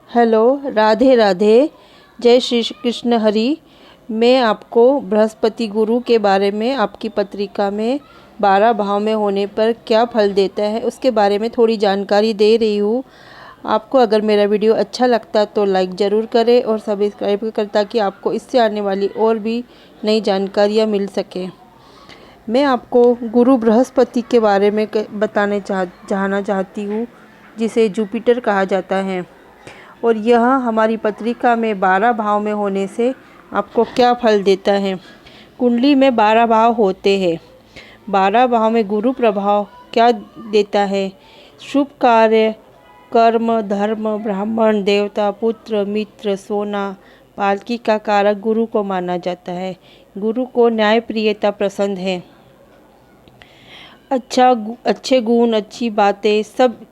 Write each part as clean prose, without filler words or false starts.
Hello, Radhe Radhe. जय श्री कृष्ण हरि। मैं आपको बृहस्पति गुरु के बारे में आपकी पत्रिका में 12 भाव में होने पर क्या फल देता है उसके बारे में थोड़ी जानकारी दे रही हूँ। आपको अगर मेरा वीडियो अच्छा लगता तो लाइक ज़रूर करें और सब्सक्राइब करें ताकि आपको इससे आने वाली और भी नई जानकारियाँ मिल सके। मैं आपको गुरु बृहस्पति के बारे में जानना चाहती हूँ, जिसे जुपिटर कहा जाता है। और यह हमारी पत्रिका में 12 भाव में होने से आपको क्या फल देता है। कुंडली में 12 भाव होते हैं। 12 भाव में गुरु प्रभाव क्या देता है। शुभ कार्य, कर्म, धर्म, ब्राह्मण, देवता, पुत्र, मित्र, सोना, पालकी का कारक गुरु को माना जाता है। गुरु को न्यायप्रियता पसंद है। अच्छे गुण, अच्छी बातें सब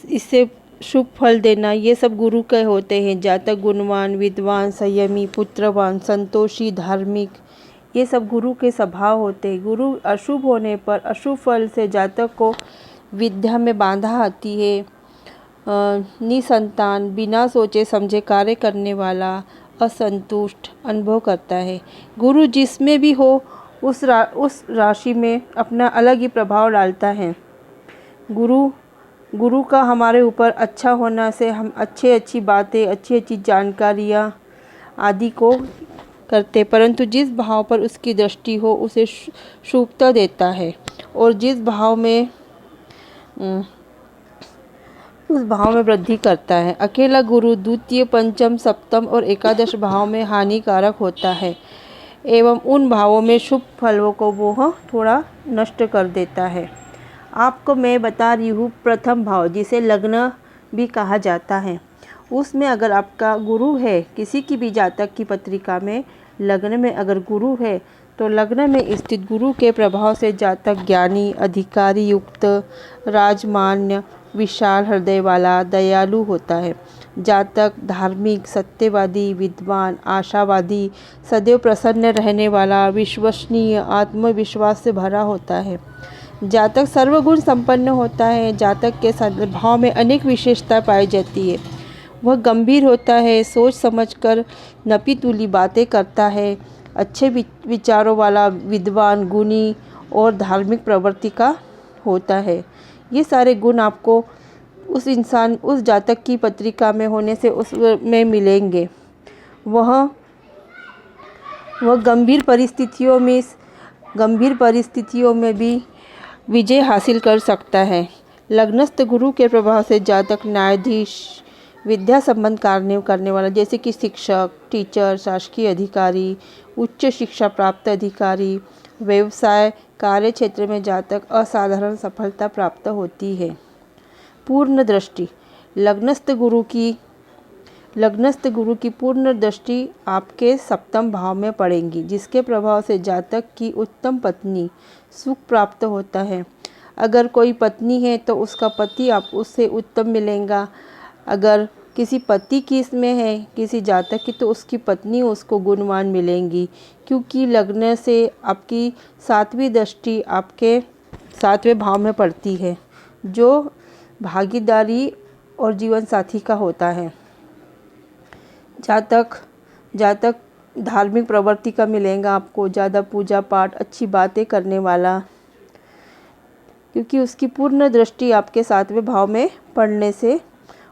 इससे शुभ फल देना, ये सब गुरु के होते हैं। जातक गुणवान, विद्वान, संयमी, पुत्रवान, संतोषी, धार्मिक, ये सब गुरु के स्वभाव होते हैं। गुरु अशुभ होने पर अशुभ फल से जातक को विद्या में बाधा आती है। निसंतान, बिना सोचे समझे कार्य करने वाला, असंतुष्ट अनुभव करता है। गुरु जिसमें भी हो उस राशि में अपना अलग ही प्रभाव डालता है। गुरु का हमारे ऊपर अच्छा होना से हम अच्छी बातें, अच्छी जानकारियाँ आदि को करते, परंतु जिस भाव पर उसकी दृष्टि हो उसे शुभता देता है और जिस भाव में उस भाव में वृद्धि करता है। अकेला गुरु द्वितीय, पंचम, सप्तम और एकादश भाव में हानिकारक होता है एवं उन भावों में शुभ फलों को वो थोड़ा नष्ट कर देता है। आपको मैं बता रही हूँ प्रथम भाव, जिसे लग्न भी कहा जाता है। उसमें अगर आपका गुरु है, किसी की भी जातक की पत्रिका में लग्न में अगर गुरु है तो लग्न में स्थित गुरु के प्रभाव से जातक ज्ञानी, अधिकारी युक्त, राजमान्य, विशाल हृदय वाला, दयालु होता है। जातक धार्मिक, सत्यवादी, विद्वान, आशावादी, सदैव प्रसन्न रहने वाला, विश्वसनीय, आत्मविश्वास से भरा होता है। जातक सर्वगुण संपन्न होता है। जातक के स्वभाव में अनेक विशेषता पाई जाती है। वह गंभीर होता है, सोच समझकर नपी तुली बातें करता है, अच्छे विचारों वाला, विद्वान, गुणी और धार्मिक प्रवृत्ति का होता है। ये सारे गुण आपको उस जातक की पत्रिका में होने से उसमें मिलेंगे। वह गंभीर परिस्थितियों में भी विजय हासिल कर सकता है। लग्नस्थ गुरु के प्रभाव से जातक न्यायाधीश, विद्या संबंध कार्य करने वाला, जैसे कि शिक्षक, टीचर, शासकीय अधिकारी, उच्च शिक्षा प्राप्त अधिकारी, व्यवसाय, कार्य क्षेत्र में जातक असाधारण सफलता प्राप्त होती है। पूर्ण दृष्टि, लग्नस्थ गुरु की पूर्ण दृष्टि आपके सप्तम भाव में पड़ेगी, जिसके प्रभाव से जातक की उत्तम पत्नी सुख प्राप्त होता है। अगर कोई पत्नी है तो उसका पति आप उससे उत्तम मिलेगा। अगर किसी पति की इसमें है किसी जातक की, तो उसकी पत्नी उसको गुणवान मिलेंगी, क्योंकि लग्न से आपकी 7वीं दृष्टि आपके 7वें भाव में पड़ती है, जो भागीदारी और जीवन साथी का होता है। जातक धार्मिक प्रवृत्ति का मिलेगा आपको, ज़्यादा पूजा पाठ, अच्छी बातें करने वाला, क्योंकि उसकी पूर्ण दृष्टि आपके 7वें भाव में पड़ने से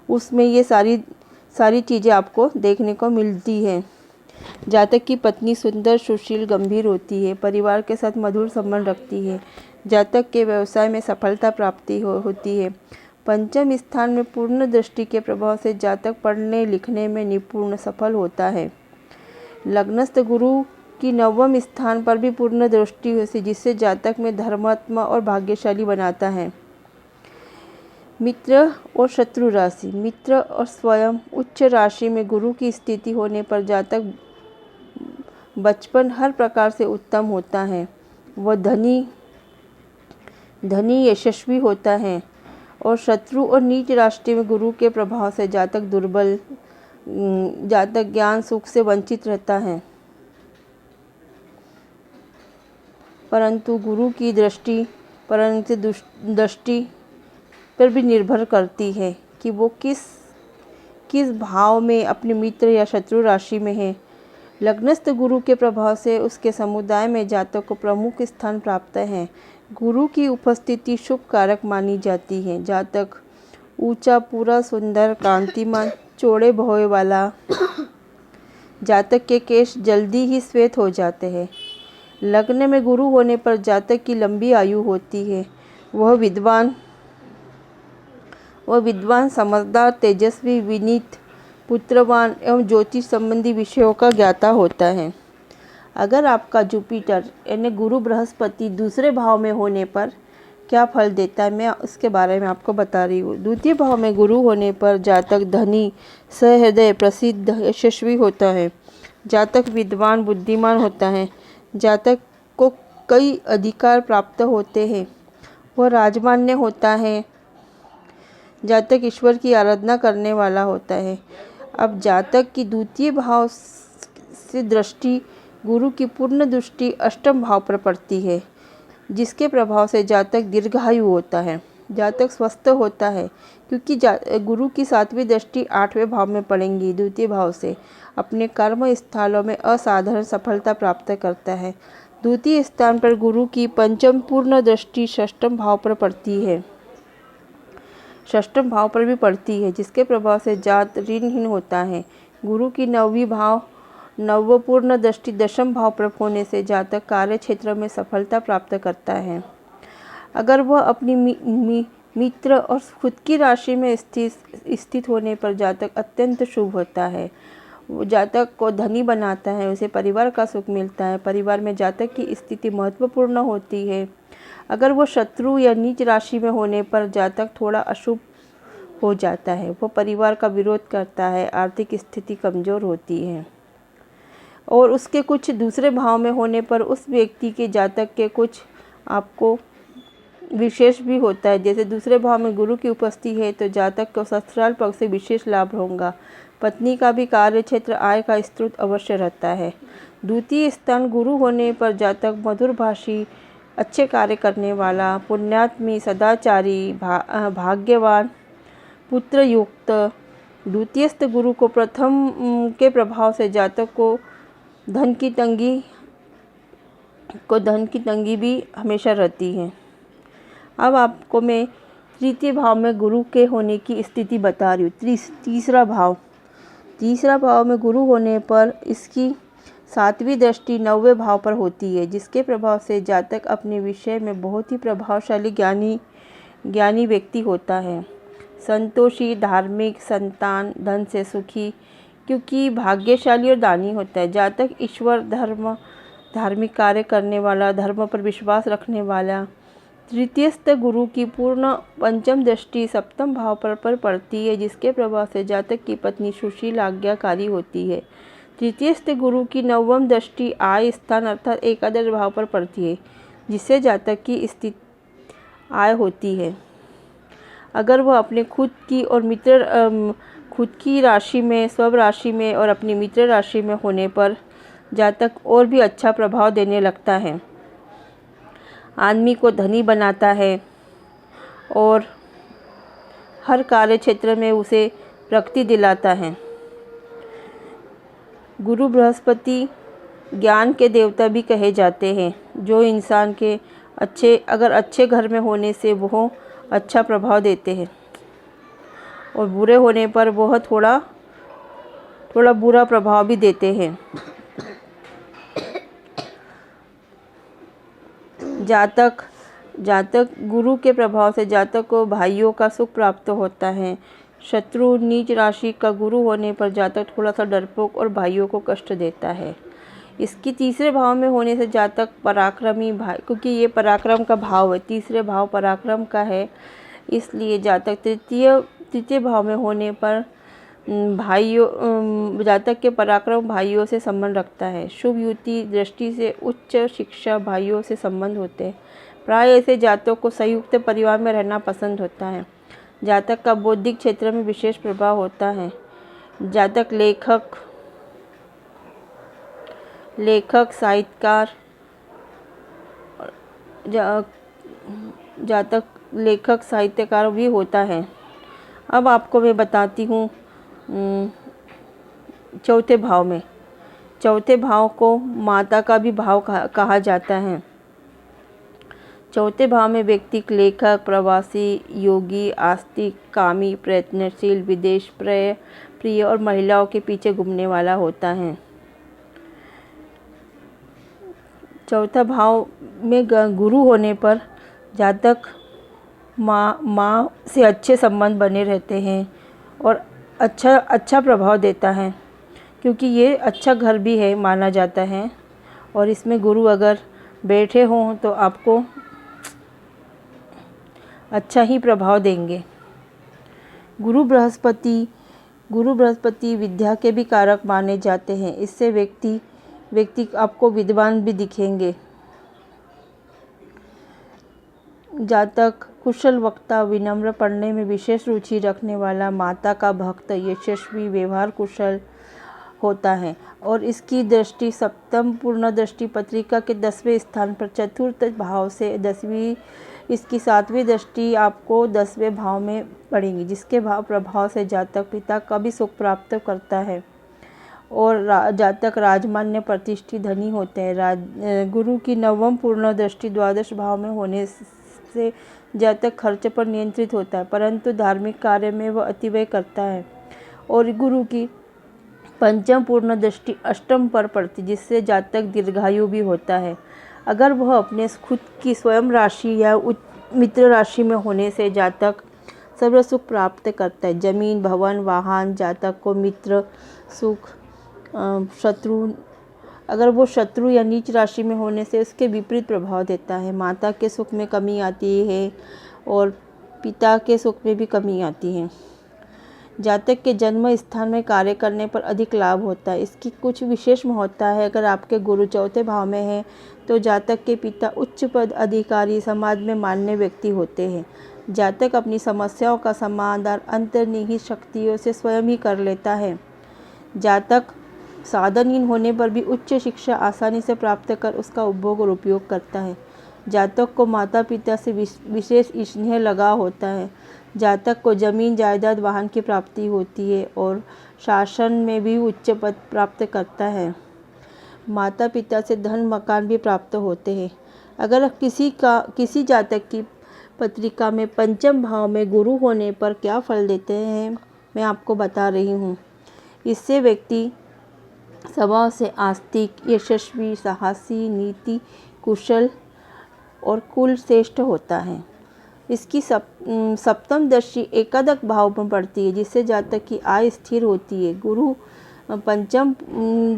उसमें ये सारी चीज़ें आपको देखने को मिलती हैं। जातक की पत्नी सुंदर, सुशील, गंभीर होती है, परिवार के साथ मधुर संबंध रखती है। जातक के व्यवसाय में सफलता प्राप्ति होती है। पंचम स्थान में पूर्ण दृष्टि के प्रभाव से जातक पढ़ने लिखने में निपुण, सफल होता है। लग्नस्थ गुरु की 9वें स्थान पर भी पूर्ण दृष्टि होती है, जिससे जातक में धर्मात्मा और भाग्यशाली बनाता है। मित्र और शत्रु राशि, मित्र और स्वयं उच्च राशि में गुरु की स्थिति होने पर जातक बचपन हर प्रकार से उत्तम होता है। वह धनी यशस्वी होता है। और शत्रु और नीच राशि में गुरु के प्रभाव से जातक दुर्बल, जातक ज्ञान सुख से वंचित रहता है। परंतु गुरु की दृष्टि पर भी निर्भर करती है कि वो किस भाव में अपने मित्र या शत्रु राशि में है। लग्नस्थ गुरु के प्रभाव से उसके समुदाय में जातक को प्रमुख स्थान प्राप्त है। गुरु की उपस्थिति शुभ कारक मानी जाती है। जातक ऊंचा, पूरा, सुंदर, कांतिमान, चौड़े भौं वाला। जातक के केश जल्दी ही श्वेत हो जाते हैं। लग्न में गुरु होने पर जातक की लंबी आयु होती है। वह विद्वान, समझदार, तेजस्वी, विनीत, पुत्रवान एवं ज्योतिष संबंधी विषयों का ज्ञाता होता है। अगर आपका जुपिटर यानी गुरु बृहस्पति दूसरे भाव में होने पर क्या फल देता है, मैं उसके बारे में आपको बता रही हूँ। द्वितीय भाव में गुरु होने पर जातक धनी, सहृदय, प्रसिद्ध, यशस्वी होता है। जातक विद्वान, बुद्धिमान होता है। जातक को कई अधिकार प्राप्त होते हैं। वह राजमान्य होता है। जातक ईश्वर की आराधना करने वाला होता है। अब जातक की द्वितीय भाव से दृष्टि, गुरु की पूर्ण दृष्टि अष्टम भाव पर पड़ती है, जिसके प्रभाव से जातक दीर्घायु होता है। जातक स्वस्थ होता है क्योंकि गुरु की 7वीं दृष्टि 8वें भाव में पड़ेंगी। द्वितीय भाव से अपने कर्म स्थलों में असाधारण सफलता प्राप्त करता है। द्वितीय स्थान पर गुरु की पंचम पूर्ण दृष्टि षष्ठम भाव पर पड़ती है। षष्ठम भाव पर भी पड़ती है, जिसके प्रभाव से जात ऋणहीन होता है। गुरु की नवपूर्ण दृष्टि दशम भाव पर होने से जातक कार्य क्षेत्र में सफलता प्राप्त करता है। अगर वह अपनी मित्र और खुद की राशि में स्थित होने पर जातक अत्यंत शुभ होता है। वो जातक को धनी बनाता है, उसे परिवार का सुख मिलता है। परिवार में जातक की स्थिति महत्वपूर्ण होती है। अगर वो शत्रु या नीच राशि में होने पर जातक थोड़ा अशुभ हो जाता है। वो परिवार का विरोध करता है, आर्थिक स्थिति कमजोर होती है। और उसके कुछ दूसरे भाव में होने पर उस व्यक्ति के जातक के कुछ आपको विशेष भी होता है। जैसे दूसरे भाव में गुरु की उपस्थिति है तो जातक को ससुराल पक्ष से विशेष लाभ होगा। पत्नी का भी कार्य क्षेत्र आय का स्रोत अवश्य रहता है। द्वितीय स्थान गुरु होने पर जातक मधुरभाषी, अच्छे कार्य करने वाला, पुण्यात्मी, सदाचारी, भाग्यवान, पुत्र युक्त। द्वितीयस्थ गुरु को प्रथम के प्रभाव से जातक को धन की तंगी भी हमेशा रहती है। अब आपको मैं तृतीय भाव में गुरु के होने की स्थिति बता रही हूँ। तीसरा भाव में गुरु होने पर इसकी 7वीं दृष्टि 9वें भाव पर होती है, जिसके प्रभाव से जातक अपने विषय में बहुत ही प्रभावशाली ज्ञानी व्यक्ति होता है। संतोषी, धार्मिक, संतान, धन से सुखी, क्योंकि भाग्यशाली और दानी होता है। जातक ईश्वर, धार्मिक कार्य करने वाला, धर्म पर विश्वास रखने वाला। तृतीयस्थ गुरु की पूर्ण पंचम दृष्टि सप्तम भाव पर पड़ती है, जिसके प्रभाव से जातक की पत्नी सुशील, आज्ञाकारी होती है। तृतीयस्थ गुरु की 9वीं दृष्टि आय स्थान अर्थात एकादश भाव पर पड़ती है, जिससे जातक की स्थिति आय होती है। अगर वह अपने खुद की राशि में, स्व राशि में और अपनी मित्र राशि में होने पर जातक और भी अच्छा प्रभाव देने लगता है। आदमी को धनी बनाता है और हर कार्य क्षेत्र में उसे प्रगति दिलाता है। गुरु बृहस्पति ज्ञान के देवता भी कहे जाते हैं, जो इंसान के अच्छे घर में होने से वह अच्छा प्रभाव देते हैं और बुरे होने पर वह थोड़ा बुरा प्रभाव भी देते हैं। जातक गुरु के प्रभाव से जातक को भाइयों का सुख प्राप्त होता है। शत्रु नीच राशि का गुरु होने पर जातक थोड़ा सा डरपोक और भाइयों को कष्ट देता है। इसकी तीसरे भाव में होने से जातक पराक्रमी भाई, क्योंकि ये पराक्रम का भाव है, तीसरे भाव पराक्रम का है, इसलिए जातक तृतीय भाव में होने पर जातक के पराक्रम भाइयों से संबंध रखता है। शुभ युति दृष्टि से उच्च शिक्षा भाइयों से संबंध होते हैं। प्राय ऐसे जातक को संयुक्त परिवार में रहना पसंद होता है। जातक का बौद्धिक क्षेत्र में विशेष प्रभाव होता है। जातक लेखक, साहित्यकार, जातक लेखक साहित्यकार भी होता है। अब आपको मैं बताती हूँ अम, चौथे भाव में, चौथे भाव को माता का भी भाव कहा जाता है। चौथे भाव में व्यक्ति लेखक, प्रवासी, योगी, आस्तिक, कामी, प्रयत्नशील, विदेश प्रिय और महिलाओं के पीछे घूमने वाला होता है। चौथा भाव में गुरु होने पर जातक माँ से अच्छे संबंध बने रहते हैं और अच्छा प्रभाव देता है, क्योंकि ये अच्छा घर भी है माना जाता है। और इसमें गुरु अगर बैठे हों तो आपको अच्छा ही प्रभाव देंगे। गुरु बृहस्पति विद्या के भी कारक माने जाते हैं। इससे व्यक्ति आपको विद्वान भी दिखेंगे। जातक कुशल वक्ता, विनम्र, पढ़ने में विशेष रुचि रखने वाला, माता का भक्त, यशस्वी, व्यवहार कुशल होता है। और इसकी दृष्टि सप्तम पूर्ण दृष्टि पत्रिका के 10वें स्थान पर चतुर्थ भाव से 10वीं, इसकी 7वीं दृष्टि आपको 10वें भाव में पड़ेगी, जिसके भाव प्रभाव से जातक पिता का भी सुख प्राप्त करता है और जातक राजमान्य प्रतिष्ठित धनी होते हैं। गुरु की 9वीं पूर्ण दृष्टि द्वादश भाव में होने से जातक खर्च पर नियंत्रित होता है, परंतु धार्मिक कार्य में वह अतिव्यय करता है। और गुरु की 5वीं पूर्ण दृष्टि अष्टम पर पड़ती, जिससे जातक दीर्घायु भी होता है। अगर वह अपने खुद की स्वयं राशि या मित्र राशि में होने से जातक सर्व सुख प्राप्त करता है। जमीन, भवन, वाहन, जातक को मित्र सुख, शत्रु, अगर वो शत्रु या नीच राशि में होने से उसके विपरीत प्रभाव देता है। माता के सुख में कमी आती है और पिता के सुख में भी कमी आती है। जातक के जन्म स्थान में कार्य करने पर अधिक लाभ होता है। इसकी कुछ विशेष महत्ता है। अगर आपके गुरु चौथे भाव में है तो जातक के पिता उच्च पद अधिकारी, समाज में मान्य व्यक्ति होते हैं। जातक अपनी समस्याओं का समाधान अंतर्निहित शक्तियों से स्वयं ही कर लेता है। जातक साधनहीन होने पर भी उच्च शिक्षा आसानी से प्राप्त कर उसका उपभोग और उपयोग करता है। जातक को माता पिता से विशेष स्नेह लगाव होता है। जातक को जमीन, जायदाद, वाहन की प्राप्ति होती है और शासन में भी उच्च पद प्राप्त करता है। माता पिता से धन, मकान भी प्राप्त होते हैं। अगर किसी जातक की पत्रिका में 5म भाव में गुरु होने पर क्या फल देते हैं, मैं आपको बता रही हूँ। इससे व्यक्ति स्वभाव से आस्तिक, यशस्वी, साहसी, नीति कुशल और कुल श्रेष्ठ होता है। इसकी सप्तम दृष्टि एकादश भाव में पड़ती है, जिससे जातक की आय स्थिर होती है। गुरु 5म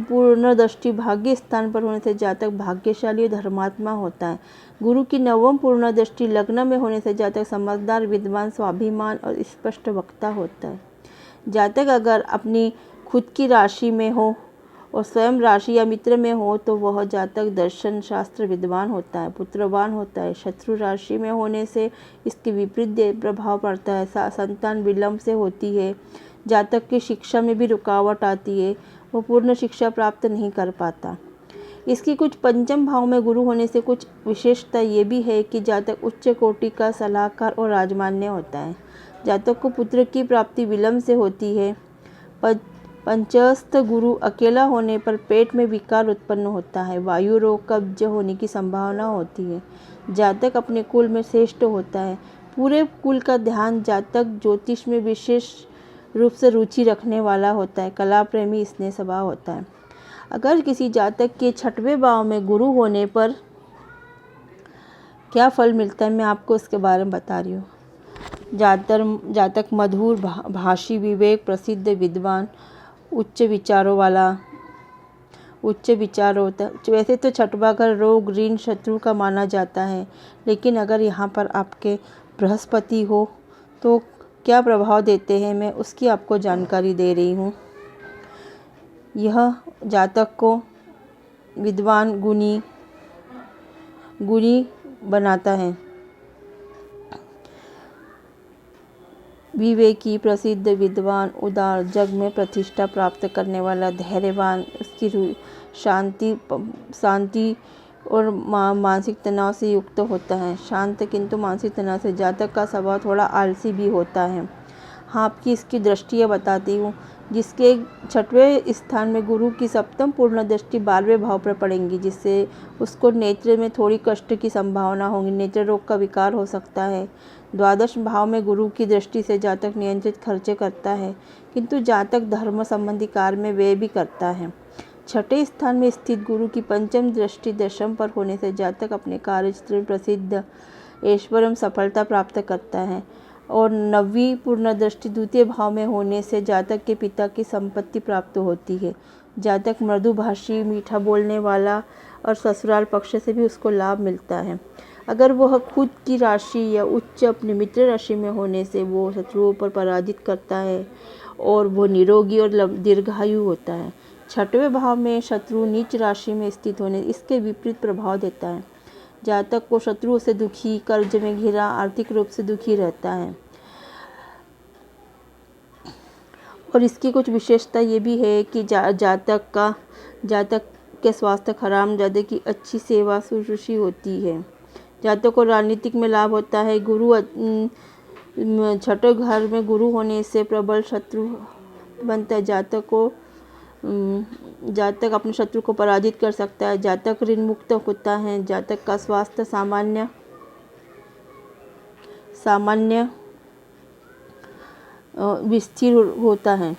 पूर्ण दृष्टि भाग्य स्थान पर होने से जातक भाग्यशाली और धर्मात्मा होता है। गुरु की 9वीं पूर्ण दृष्टि लग्न में होने से जातक समझदार, विद्वान, स्वाभिमान और स्पष्ट वक्ता होता है। जातक अगर अपनी खुद की राशि में हो और स्वयं राशि या मित्र में हो तो वह जातक दर्शन शास्त्र विद्वान होता है, पुत्रवान होता है। शत्रु राशि में होने से इसके विपरीत प्रभाव पड़ता है। संतान विलंब से होती है। जातक की शिक्षा में भी रुकावट आती है, वो पूर्ण शिक्षा प्राप्त नहीं कर पाता। इसकी कुछ 5म भाव में गुरु होने से कुछ विशेषता ये भी है कि जातक उच्च कोटि का सलाहकार और राजमान्य होता है। जातक को पुत्र की प्राप्ति विलंब से होती है। पंचस्थ गुरु अकेला होने पर पेट में विकार उत्पन्न होता है। वायु रोग, कब्ज होने की संभावना होती है। जातक अपने कुल में श्रेष्ठ होता है। पूरे कुल का ध्यान जातक ज्योतिष में विशेष रूप से रुचि रखने वाला होता है। कला प्रेमी, स्नेह स्वभाव होता है। अगर किसी जातक के 6वें भाव में गुरु होने पर क्या फल मिलता है, मैं आपको इसके बारे में बता रही हूँ। जातक मधुर भाषी, विवेक, प्रसिद्ध, विद्वान, उच्च विचार होता है। वैसे तो 6वां घर रोग, ऋण, शत्रु का माना जाता है, लेकिन अगर यहाँ पर आपके बृहस्पति हो तो क्या प्रभाव देते हैं, मैं उसकी आपको जानकारी दे रही हूँ। यह जातक को विद्वान, गुणी बनाता है। विवेकी, प्रसिद्ध, विद्वान, उदार, जग में प्रतिष्ठा प्राप्त करने वाला, धैर्यवान, उसकी शांति और मानसिक तनाव से युक्त होता है। शांत किंतु मानसिक तनाव से जातक का स्वभाव थोड़ा आलसी भी होता है। हाँ, आपकी इसकी दृष्टियाँ बताती हूँ। जिसके 6वें स्थान में गुरु की सप्तम पूर्ण दृष्टि 12वें भाव पर पड़ेंगी, जिससे उसको नेत्र में थोड़ी कष्ट की संभावना होगी, नेत्र रोग का विकार हो सकता है। द्वादश भाव में गुरु की दृष्टि से जातक नियंत्रित खर्चे करता है, किंतु जातक धर्म संबंधी कार्य में व्यय भी करता है। 6ठे स्थान में स्थित गुरु की पंचम दृष्टि दशम पर होने से जातक अपने कार्य क्षेत्र में प्रसिद्ध ऐश्वर्य सफलता प्राप्त करता है। और 9वीं पूर्ण दृष्टि द्वितीय भाव में होने से जातक के पिता की संपत्ति प्राप्त होती है। जातक मृदुभाषी, मीठा बोलने वाला और ससुराल पक्ष से भी उसको लाभ मिलता है। अगर वह खुद की राशि या उच्च अपनी मित्र राशि में होने से वो शत्रुओं पर पराजित करता है और वो निरोगी और दीर्घायु होता है। 6वें भाव में शत्रु नीच राशि में स्थित होने इसके विपरीत प्रभाव देता है। जातक को शत्रुओं से दुखी, कर्ज में घिरा, आर्थिक रूप से दुखी रहता है। और इसकी कुछ विशेषता ये भी है कि जातक के स्वास्थ्य खराब, जातक की अच्छी सेवा शुश्रूषी होती है। जातक को राजनीतिक में लाभ होता है। गुरु 6ठे घर में गुरु होने से प्रबल शत्रु बनता है। जातक अपने शत्रु को पराजित कर सकता है। जातक ऋण मुक्त होता है। जातक का स्वास्थ्य सामान्य स्थिर होता है।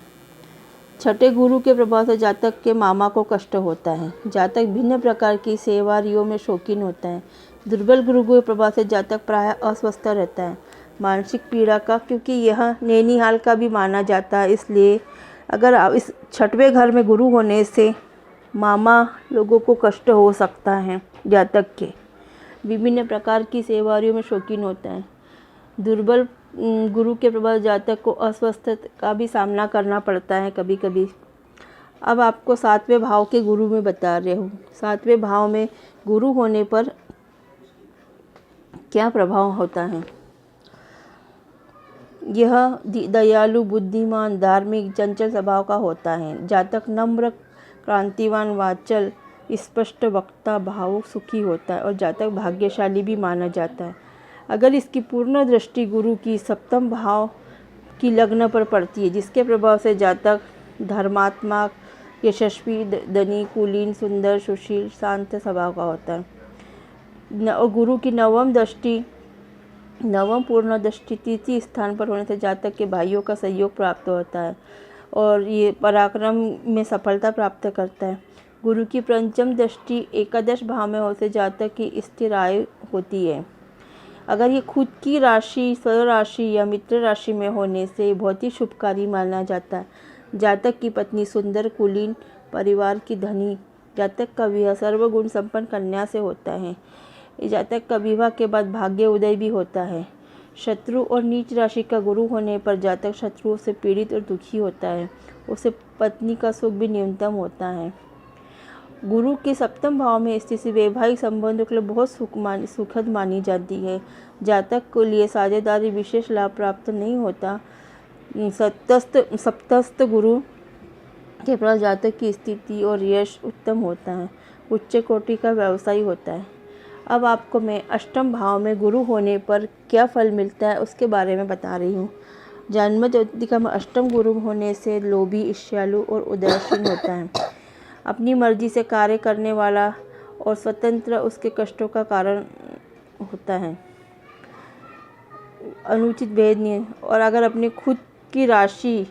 6ठे गुरु के प्रभाव से जातक के मामा को कष्ट होता है। जातक भिन्न प्रकार की सेवारियों में शौकीन होता है। दुर्बल गुरु के प्रभाव से जातक प्रायः अस्वस्थ रहता है। मानसिक पीड़ा का, क्योंकि यह नैनीहाल का भी माना जाता है, इसलिए अगर आप इस 6वें घर में गुरु होने से मामा लोगों को कष्ट हो सकता है। जातक के विभिन्न प्रकार की सेवारियों में शौकीन होता है। दुर्बल गुरु के प्रभाव जातक को अस्वस्थता का भी सामना करना पड़ता है कभी कभी। अब आपको 7वें भाव के गुरु में बता रही हूँ। 7वें भाव में गुरु होने पर क्या प्रभाव होता है। यह दयालु, बुद्धिमान, धार्मिक, चंचल स्वभाव का होता है। जातक नम्र, क्रांतिवान, वाचल, स्पष्ट वक्ता, भावुक, सुखी होता है और जातक भाग्यशाली भी माना जाता है। अगर इसकी पूर्ण दृष्टि गुरु की सप्तम भाव की लग्न पर पड़ती है, जिसके प्रभाव से जातक धर्मात्मक, यशस्वी, धनी, कुलीन, सुंदर, सुशील, शांत स्वभाव का होता है। और गुरु की नवम पूर्ण दृष्टि तृतीय स्थान पर होने से जातक के भाइयों का सहयोग प्राप्त होता है और ये पराक्रम में सफलता प्राप्त करता है। गुरु की पंचम दृष्टि एकादश भाव में होने से जातक की स्थिर आय होती है। अगर ये खुद की राशि, स्वराशि या मित्र राशि में होने से बहुत ही शुभकारी माना जाता है। जातक की पत्नी सुंदर, कुलीन, परिवार की धनी। जातक का विवाह सर्वगुण संपन्न कन्या से होता है। जातक का विवाह के बाद भाग्य उदय भी होता है। शत्रु और नीच राशि का गुरु होने पर जातक शत्रुओं से पीड़ित और दुखी होता है। उसे पत्नी का सुख भी न्यूनतम होता है। गुरु के सप्तम भाव में स्थिति वैवाहिक संबंधों के लिए बहुत सुखद मानी जाती है। जातक के लिए साझेदारी विशेष लाभ प्राप्त नहीं होता। सप्तस्थ गुरु के प्रभाव जातक की स्थिति और यश उत्तम होता है। उच्च कोटि का व्यवसायी होता है। अब आपको मैं अष्टम भाव में गुरु होने पर क्या फल मिलता है उसके बारे में बता रही हूँ। जन्म ज्योतिका में अष्टम गुरु होने से लोभी, ईर्ष्यालु और उदासीन होता है। अपनी मर्जी से कार्य करने वाला और स्वतंत्र उसके कष्टों का कारण होता है। अनुचित भेद नहीं। और अगर अपनी खुद की राशि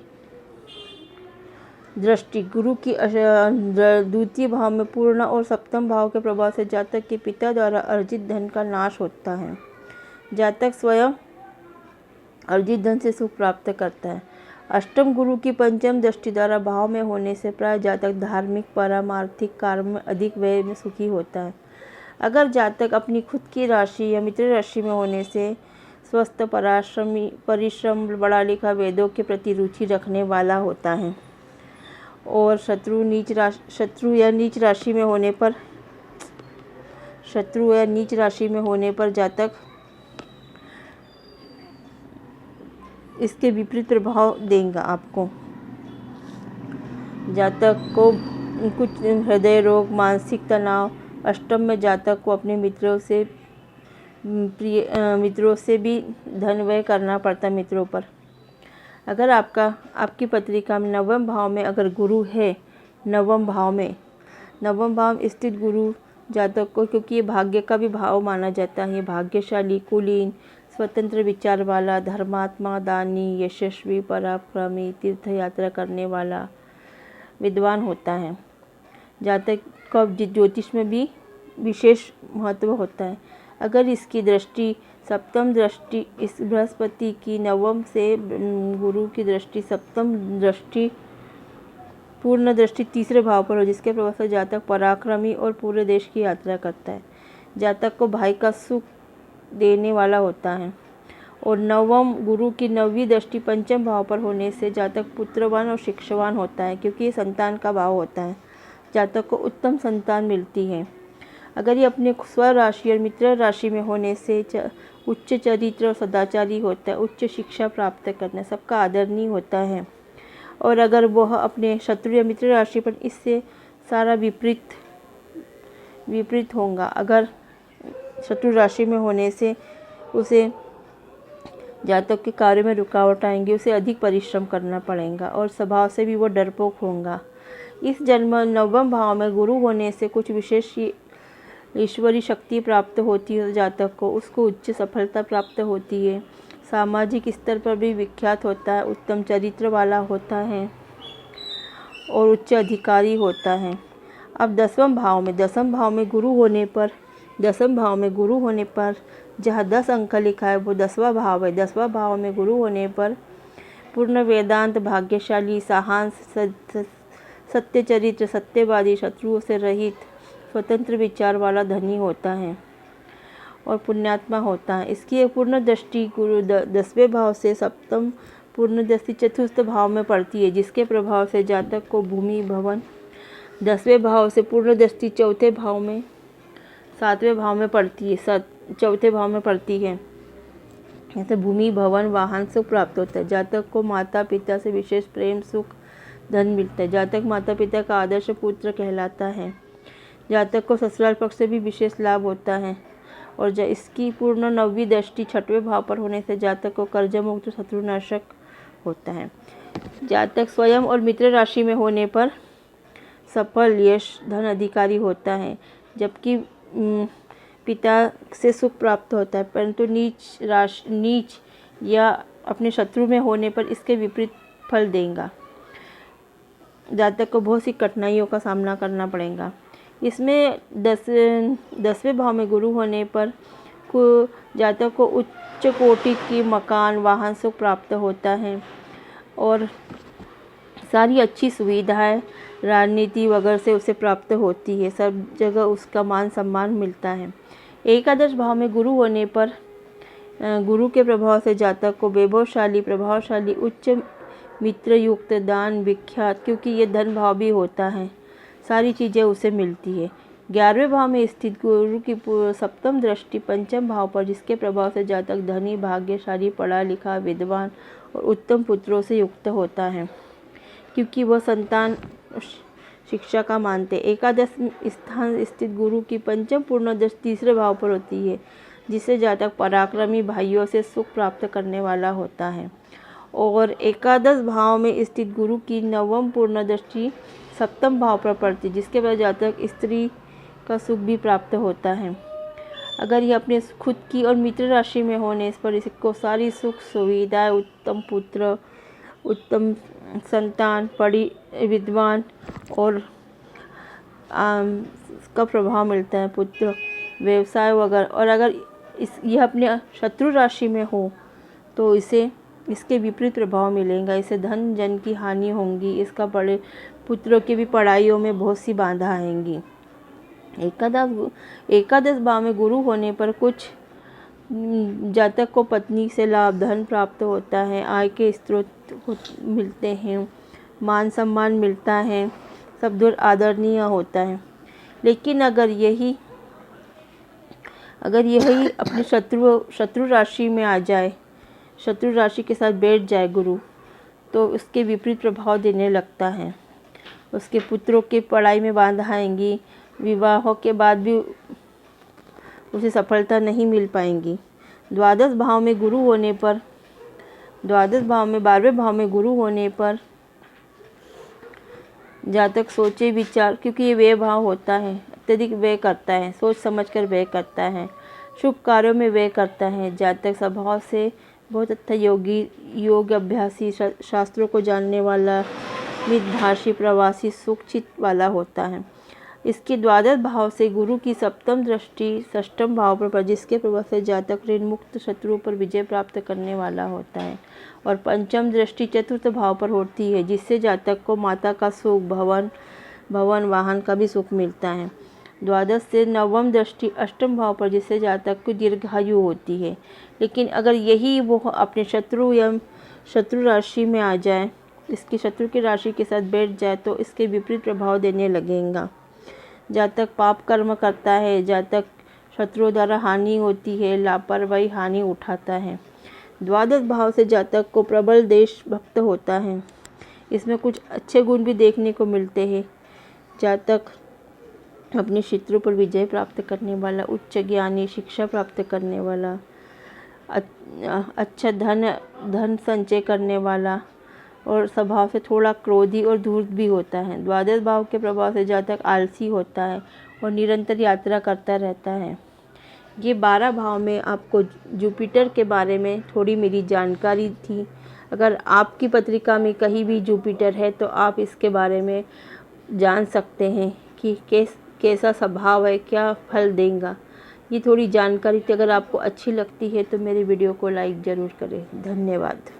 दृष्टि गुरु की द्वितीय भाव में पूर्ण और सप्तम भाव के प्रभाव से जातक के पिता द्वारा अर्जित धन का नाश होता है। जातक स्वयं अर्जित धन से सुख प्राप्त करता है। अष्टम गुरु की पंचम दृष्टि द्वारा भाव में होने से प्राय जातक धार्मिक, पारमार्थिक कार्य में अधिक व्यय में सुखी होता है। अगर जातक अपनी खुद की राशि या मित्र राशि में होने से स्वस्थ, परिश्रम, पढ़ा लिखा, वेदों के प्रति रुचि रखने वाला होता है। और शत्रु या नीच राशि में होने पर जातक इसके विपरीत प्रभाव देगा आपको। जातक को कुछ हृदय रोग, मानसिक तनाव। अष्टम में जातक को अपने मित्रों से भी धन व्यय करना पड़ता है मित्रों पर। अगर आपकी पत्रिका में नवम भाव में अगर गुरु है, नवम भाव में स्थित गुरु जातक को, क्योंकि ये भाग्य का भी भाव माना जाता है, भाग्यशाली, कुलीन, स्वतंत्र विचार वाला, धर्मात्मा, दानी, यशस्वी, पराक्रमी, तीर्थ यात्रा करने वाला, विद्वान होता है। जातक का ज्योतिष में भी विशेष महत्व होता है। अगर इसकी दृष्टि, सप्तम दृष्टि, इस बृहस्पति की नवम से गुरु की दृष्टि, सप्तम दृष्टि, पूर्ण दृष्टि तीसरे भाव पर हो, जिसके प्रभाव से जातक पराक्रमी और पूरे देश की यात्रा करता है। जातक को भाई का सुख देने वाला होता है। और नवम गुरु की नवीं दृष्टि पंचम भाव पर होने से जातक पुत्रवान और शिक्षावान होता है, क्योंकि ये संतान का भाव होता है। जातक को उत्तम संतान मिलती है। अगर ये अपने स्व राशि और मित्र राशि में होने से उच्च चरित्र और सदाचारी होता है, उच्च शिक्षा प्राप्त करना, सबका आदरणीय होता है। और अगर वह अपने शत्रु या मित्र राशि पर, इससे सारा विपरीत होगा। अगर शत्रु राशि में होने से उसे जातक के कार्य में रुकावट आएंगी, उसे अधिक परिश्रम करना पड़ेगा और स्वभाव से भी वो डरपोक होगा। इस जन्म नवम भाव में गुरु होने से कुछ विशेष ईश्वरी शक्ति प्राप्त होती है। जातक को उसको उच्च सफलता प्राप्त होती है, सामाजिक स्तर पर भी विख्यात होता है, उत्तम चरित्र वाला होता है और उच्च अधिकारी होता है। अब दसम भाव में गुरु होने पर जहाँ 10 अंक लिखा है वो 10वां भाव है। 10वां भाव में गुरु होने पर पूर्ण वेदांत, भाग्यशाली, साहस, सत्य चरित्र, सत्यवादी, शत्रुओं से रहित, स्वतंत्र विचार वाला धनी होता है और पुण्यात्मा होता है। इसकी एक पूर्ण दृष्टि गुरु 10वें भाव से सप्तम पूर्ण दृष्टि चतुर्थ भाव में पड़ती है, जिसके प्रभाव से जातक को भूमि, भवन, 10वें भाव से पूर्ण दृष्टि चौथे भाव में, 7वें भाव में पड़ती है, चौथे भाव में पड़ती है। ऐसे भूमि, भवन, वाहन सुख प्राप्त होता है। जातक को माता पिता से विशेष प्रेम, सुख, धन मिलता है। जातक माता पिता का आदर्श पुत्र कहलाता है। जातक को ससुराल पक्ष से भी विशेष लाभ होता है। और इसकी पूर्ण 9वीं दृष्टि 6वें भाव पर होने से जातक को कर्ज मुक्त, शत्रुनाशक होता है। जातक स्वयं और मित्र राशि में होने पर सफल, यश, धन अधिकारी होता है, जबकि पिता से सुख प्राप्त होता है, परंतु नीच या अपने शत्रु में होने पर इसके विपरीत फल देगा। जातक को बहुत सी कठिनाइयों का सामना करना पड़ेगा। इसमें 10वें भाव में गुरु होने पर जातक को उच्च कोटि की मकान, वाहन सुख प्राप्त होता है और सारी अच्छी सुविधाएं राजनीति वगैरह से उसे प्राप्त होती है। सब जगह उसका मान सम्मान मिलता है। एकादश भाव में गुरु होने पर गुरु के प्रभाव से जातक को वैभवशाली, प्रभावशाली, उच्च मित्र युक्त, दान, विख्यात, क्योंकि ये धन भाव भी होता है, सारी चीज़ें उसे मिलती है। 11वें भाव में स्थित गुरु की सप्तम दृष्टि पंचम भाव पर, जिसके प्रभाव से जातक धनी, भाग्यशाली, पढ़ा लिखा, विद्वान और उत्तम पुत्रों से युक्त होता है, क्योंकि वह संतान शिक्षा का मानते। एकादश स्थान स्थित गुरु की पंचम पूर्ण दृष्टि तीसरे भाव पर होती है, जिससे जातक पराक्रमी, भाइयों से सुख प्राप्त करने वाला होता है। और एकादश भाव में स्थित गुरु की नवम पूर्ण दृष्टि सप्तम भाव पर पड़ती है, जिसके बाद जातक स्त्री का सुख भी प्राप्त होता है। अगर यह अपने खुद की और मित्र राशि में होने पर इसको सारी सुख सुविधाएं, उत्तम पुत्र, उत्तम संतान, पढ़ी, विद्वान और का प्रभाव मिलता है, पुत्र, व्यवसाय वगैरह। और अगर यह अपने शत्रु राशि में हो तो इसके विपरीत प्रभाव मिलेगा। इसे धन जन की हानि होगी, इसका बड़े पुत्रों की भी पढ़ाइयों में बहुत सी बाधा आएंगी। एकादश भाव में गुरु होने पर कुछ जातक को पत्नी से लाभ, धन प्राप्त होता है, आय के स्रोत मिलते हैं, मान सम्मान मिलता है, सब दूर आदरणीय होता है। लेकिन अगर यही अपनी शत्रु राशि में आ जाए, शत्रु राशि के साथ बैठ जाए गुरु, तो उसके विपरीत प्रभाव देने लगता है। उसके पुत्रों की पढ़ाई में बाधा आएंगी, विवाहों के बाद भी उसे सफलता नहीं मिल पाएंगी। द्वादश भाव में गुरु होने पर द्वादश भाव में 12वें भाव में गुरु होने पर जातक सोचे विचार, क्योंकि ये व्यय भाव होता है, अत्यधिक व्यय करता है, सोच समझकर व्यय करता है, शुभ कार्यों में व्यय करता है। जातक स्वभाव से बहुत अच्छा योगी, योग अभ्यासी, शास्त्रों को जानने वाला, मितभाषी, प्रवासी, सुखचित वाला होता है। इसके द्वादश भाव से गुरु की सप्तम दृष्टि षष्ठम भाव पर, जिसके प्रभाव से जातक ऋण मुक्त, शत्रुओं पर विजय प्राप्त करने वाला होता है। और पंचम दृष्टि चतुर्थ भाव पर होती है, जिससे जातक को माता का सुख, भवन वाहन का भी सुख मिलता है। द्वादश से नवम दृष्टि अष्टम भाव पर, जिससे जातक को दीर्घायु होती है। लेकिन अगर यही वो अपने शत्रु राशि में आ जाए, इसकी शत्रु की राशि के साथ बैठ जाए, तो इसके विपरीत प्रभाव देने लगेगा। जातक पाप कर्म करता है, जातक शत्रुओं द्वारा हानि होती है, लापरवाही हानि उठाता है। द्वादश भाव से जातक को प्रबल देशभक्त होता है। इसमें कुछ अच्छे गुण भी देखने को मिलते हैं। जातक अपने शत्रु पर विजय प्राप्त करने वाला, उच्च ज्ञानी, शिक्षा प्राप्त करने वाला, अच्छा धन संचय करने वाला, और स्वभाव से थोड़ा क्रोधी और धूर्त भी होता है। द्वादश भाव के प्रभाव से जातक आलसी होता है और निरंतर यात्रा करता रहता है। ये 12 भाव में आपको जुपिटर के बारे में थोड़ी मेरी जानकारी थी। अगर आपकी पत्रिका में कहीं भी जुपिटर है तो आप इसके बारे में जान सकते हैं कि कैसा स्वभाव है, क्या फल देगा। ये थोड़ी जानकारी थी। अगर आपको अच्छी लगती है तो मेरी वीडियो को लाइक ज़रूर करें। धन्यवाद।